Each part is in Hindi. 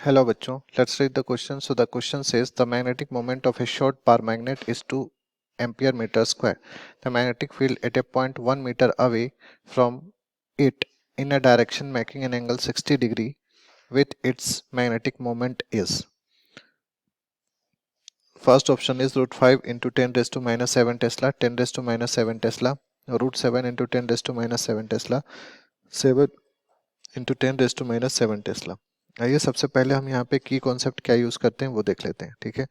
Hello बच्चों, let's read the question. So the question says the magnetic moment of a short bar magnet is 2 ampere meter square. The magnetic field at a point 1 meter away from it in a direction making an angle 60 degree with its magnetic moment is. First option is root 5 into 10 raised to minus 7 Tesla, 10 raised to minus 7 Tesla, root 7 into 10 raised to minus 7 Tesla, 7 into 10 raised to minus 7 Tesla. आइए सबसे पहले हम यहाँ पे की कॉन्सेप्ट क्या यूज़ करते हैं वो देख लेते हैं। ठीक है,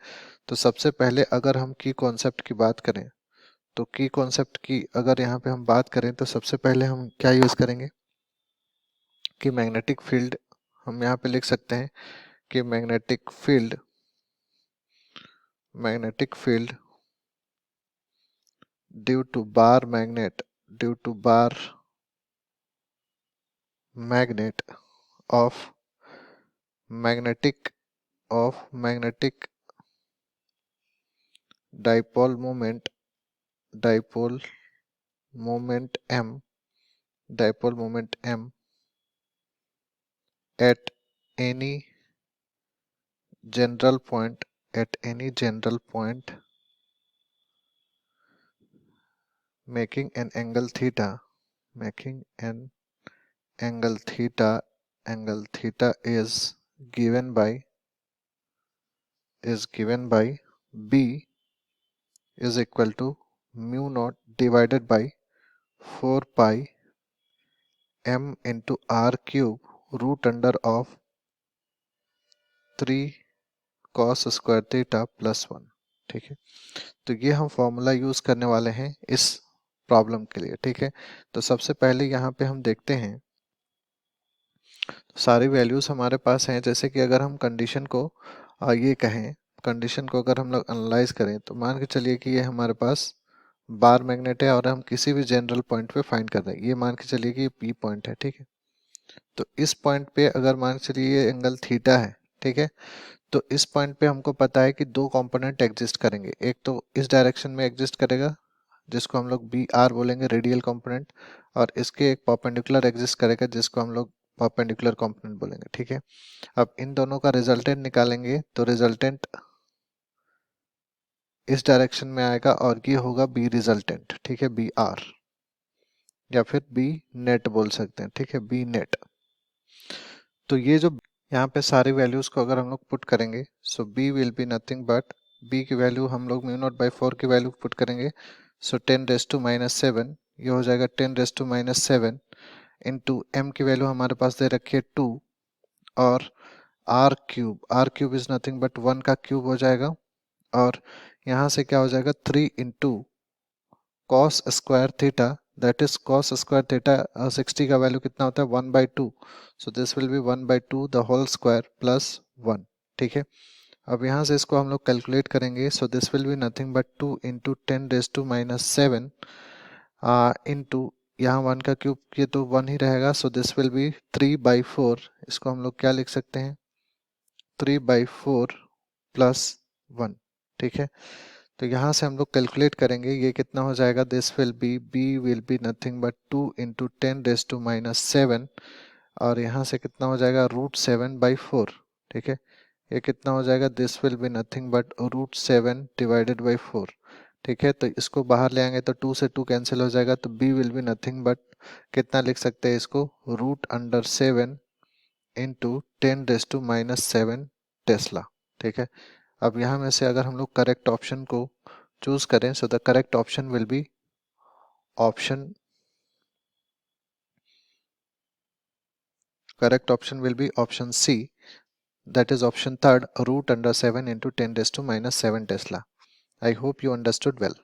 तो सबसे पहले अगर हम की कॉन्सेप्ट की बात करें तो की कॉन्सेप्ट की अगर यहाँ पे हम बात करें तो सबसे पहले हम क्या यूज़ करेंगे कि मैग्नेटिक फील्ड हम यहाँ पे लिख सकते हैं कि magnetic field due to bar magnet of magnetic dipole moment m at any general point making an angle theta is given by B is equal to mu naught divided by 4 pi m into r cube root under of 3 cos square theta plus 1। ठीक है, तो ये हम फॉर्मूला यूज करने वाले हैं इस प्रॉब्लम के लिए। ठीक है, तो सबसे पहले यहाँ पे हम देखते हैं सारी वैल्यूज हमारे पास हैं। जैसे कि अगर हम कंडीशन को ये कहें, कंडीशन को अगर हम लोग एनालाइज करें तो मान के चलिए कि ये हमारे पास बार मैग्नेट है और हम किसी भी जनरल पॉइंट पे फाइंड कर रहे हैं। ये मान के चलिए कि ये पी पॉइंट है। ठीक है, तो इस पॉइंट पे अगर मान के चलिए ये एंगल थीटा है। ठीक है, तो इस पॉइंट पे हमको पता है कि दो कंपोनेंट एग्जिस्ट करेंगे। एक तो इस डायरेक्शन में एग्जिस्ट करेगा जिसको हम लोग बी आर बोलेंगे, रेडियल कंपोनेंट, और इसके एक परपेंडिकुलर एग्जिस्ट करेगा जिसको हम लोग परपेंडिकुलर कंपोनेंट बोलेंगे। ठीक है, अब इन दोनों का रिजल्टेंट निकालेंगे तो रिजल्टेंट इस डायरेक्शन में आएगा और ये होगा बी रिजल्टेंट। ठीक है, बी आर या फिर बी नेट बोल सकते हैं। ठीक है, बी नेट। तो ये जो यहाँ पे सारी वैल्यूज को अगर हम लोग पुट करेंगे so B will be nothing but B की वैल्यू हम लोग म्यू नॉट बाई 4 की वैल्यू पुट करेंगे। सो 10 रेज टू माइनस 7 ये हो जाएगा 10 raise to minus 7 into M की वैल्यू हमारे पास दे रखी है 2 और R cube is nothing but 1 का क्यूब हो जाएगा और यहाँ से क्या हो जाएगा 3 into cos square theta that is cos square theta 60 का वैल्यू कितना होता है 1/2। So this will be 1/2 the whole square plus 1। ठीक है, अब यहाँ से इसको हम लोग कैलकुलेट करेंगे। So this will be nothing but 2 into 10 raise to minus 7 into यहाँ 1 का क्यूब ये तो 1 ही रहेगा। So this will be 3/4। इसको हम लोग क्या लिख सकते हैं 3/4 प्लस 1। ठीक है, तो यहाँ से हम लोग कैलकुलेट करेंगे ये कितना हो जाएगा। This will be B will be nothing but 2 into 10 raise to minus 7 और यहाँ से कितना हो जाएगा √7/4। ठीक है, ये कितना हो जाएगा this will be nothing but √7 divided by 4। ठीक है, तो इसको बाहर ले आएंगे तो 2 से 2 कैंसिल हो जाएगा तो b will be nothing but कितना लिख सकते हैं इसको √7 into 10 raise to minus 7 tesla. ठीक है, अब यहाँ में से अगर हम लोग करेक्ट ऑप्शन को चूज करें so the correct option will be option C, that is option third √7 into 10 raised to minus 7 Tesla. I hope you understood well.